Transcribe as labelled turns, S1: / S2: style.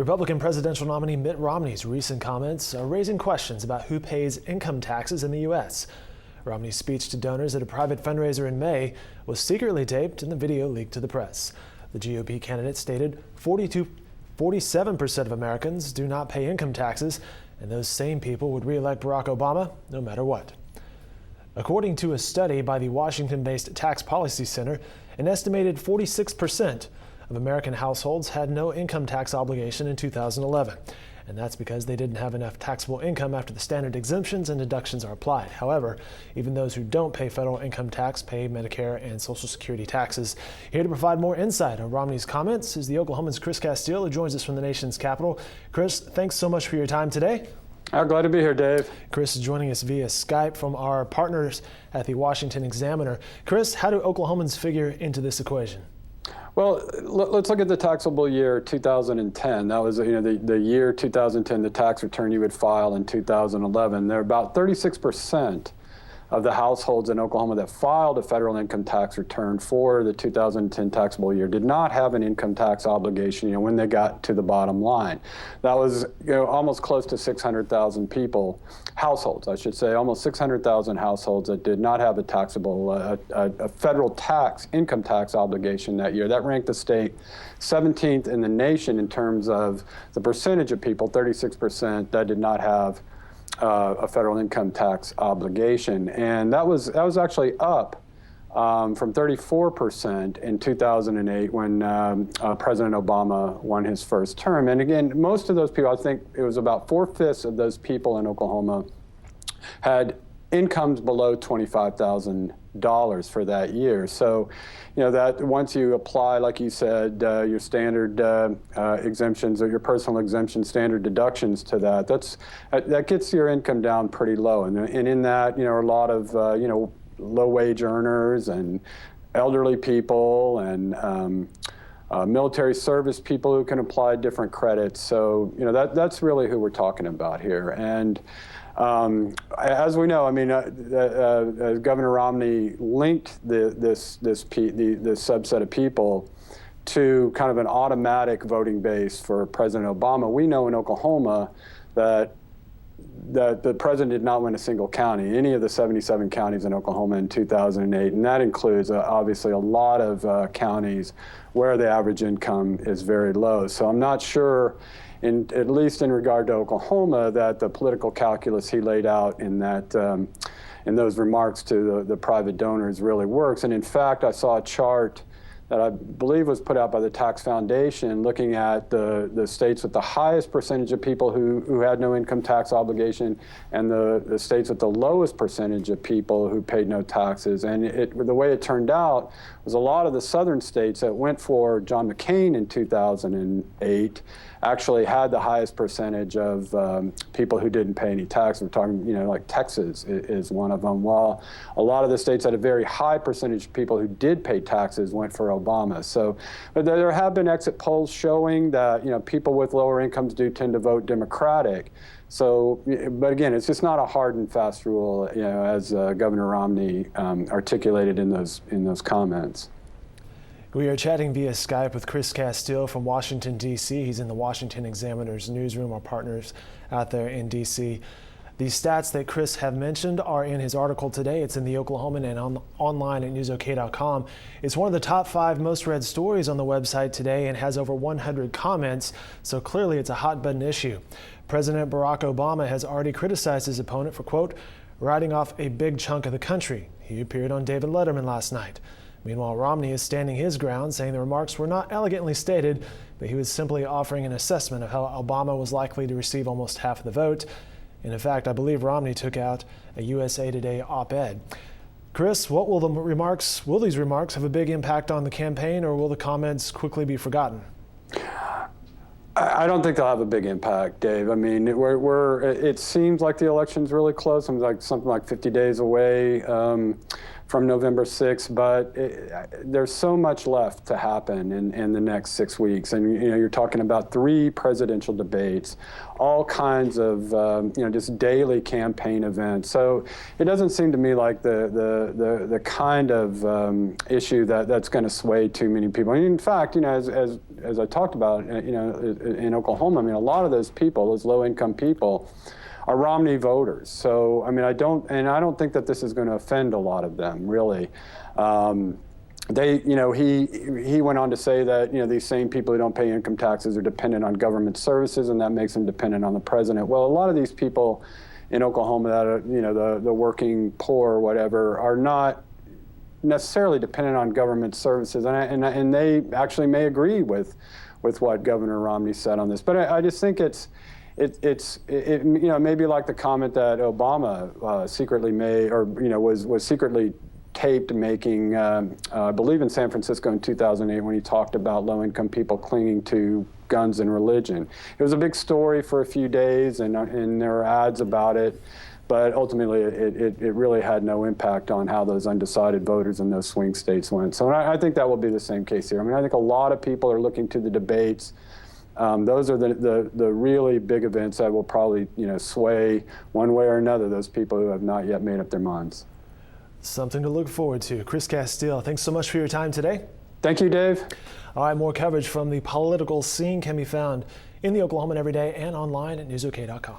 S1: Republican presidential nominee Mitt Romney's recent comments are raising questions about who pays income taxes in the U.S. Romney's speech to donors at a private fundraiser in May was secretly taped and the video leaked to the press. The GOP candidate stated 47% of Americans do not pay income taxes, and those same people would re-elect Barack Obama no matter what. According to a study by the Washington-based Tax Policy Center, an estimated 46% of American households had no income tax obligation in 2011. And that's because they didn't have enough taxable income after the standard exemptions and deductions are applied. However, even those who don't pay federal income tax pay Medicare and Social Security taxes. Here to provide more insight on Romney's comments is the Oklahoman's Chris Casteel, who joins us from the nation's capital. Chris, thanks so much for your time today.
S2: I'm glad to be here, Dave.
S1: Chris is joining us via Skype from our partners at the Washington Examiner. Chris, how do Oklahomans figure into this equation?
S2: Well, let's look at the taxable year 2010. That was, the year 2010, the tax return you would file in 2011. There are about 36% of the households in Oklahoma that filed a federal income tax return for the 2010 taxable year did not have an income tax obligation, when they got to the bottom line. That was, almost close to 600,000 people, households, I should say, almost 600,000 households that did not have a taxable, a federal tax, income tax obligation that year. That ranked the state 17th in the nation in terms of the percentage of people, 36%, that did not have a federal income tax obligation, and that was actually up from 34% in 2008 when President Obama won his first term. And again, most of those people, I think it was about 4/5 of those people in Oklahoma had incomes below $25,000 for that year. So, that once you apply, like you said, your standard exemptions or your personal exemption standard deductions to that, that gets your income down pretty low. And in that, a lot of, low-wage earners and elderly people and military service people who can apply different credits. So, that's really who we're talking about here. And as we know, Governor Romney linked this subset of people to kind of an automatic voting base for President Obama. We know in Oklahoma that the president did not win a single county, any of the 77 counties in Oklahoma in 2008, and that includes obviously a lot of counties where the average income is very low. So I'm not sure, at least in regard to Oklahoma, that the political calculus he laid out in that in those remarks to the private donors really works. And in fact, I saw a chart that I believe was put out by the Tax Foundation looking at the states with the highest percentage of people who had no income tax obligation and the states with the lowest percentage of people who paid no taxes. And the way it turned out was a lot of the southern states that went for John McCain in 2008 actually had the highest percentage of people who didn't pay any tax. We're talking, like Texas is one of them, while a lot of the states had a very high percentage of people who did pay taxes went for Obama. So, but there have been exit polls showing that, people with lower incomes do tend to vote Democratic. So, but again, it's just not a hard and fast rule, as Governor Romney articulated in those comments.
S1: We are chatting via Skype with Chris Casteel from Washington, D.C. He's in the Washington Examiner's newsroom, our partners out there in D.C. The stats that Chris have mentioned are in his article today. It's in the Oklahoman and online at newsok.com. It's one of the top 5 most read stories on the website today and has over 100 comments, so clearly it's a hot-button issue. President Barack Obama has already criticized his opponent for, quote, writing off a big chunk of the country. He appeared on David Letterman last night. Meanwhile, Romney is standing his ground, saying the remarks were not elegantly stated, but he was simply offering an assessment of how Obama was likely to receive almost half of the vote. And in fact, I believe Romney took out a USA Today op-ed. Chris, will these remarks have a big impact on the campaign, or will the comments quickly be forgotten?
S2: I don't think they'll have a big impact, Dave. It seems like the election's really close. Something like 50 days away. from November 6th, but there's so much left to happen in the next 6 weeks. And you're talking about 3 presidential debates, all kinds of just daily campaign events. So it doesn't seem to me like the kind of issue that's going to sway too many people. And in fact, as I talked about, in Oklahoma, I mean, a lot of those people, those low-income people, are Romney voters. So, I mean, I don't think that this is going to offend a lot of them, really. He went on to say that, these same people who don't pay income taxes are dependent on government services, and that makes them dependent on the president. Well, a lot of these people in Oklahoma that are, the working poor or whatever, are not necessarily dependent on government services, and they actually may agree with what Governor Romney said on this. But I just think it's maybe like the comment that Obama secretly made, or was secretly taped making, I believe in San Francisco in 2008, when he talked about low-income people clinging to guns and religion. It was a big story for a few days, and there were ads about it. But ultimately, it really had no impact on how those undecided voters in those swing states went. So I think that will be the same case here. I mean, I think a lot of people are looking to the debates. Those are the really big events that will probably sway one way or another those people who have not yet made up their minds.
S1: Something to look forward to. Chris Casteel, thanks so much for your time today.
S2: Thank you, Dave.
S1: All right, more coverage from the political scene can be found in the Oklahoman every day and online at newsok.com.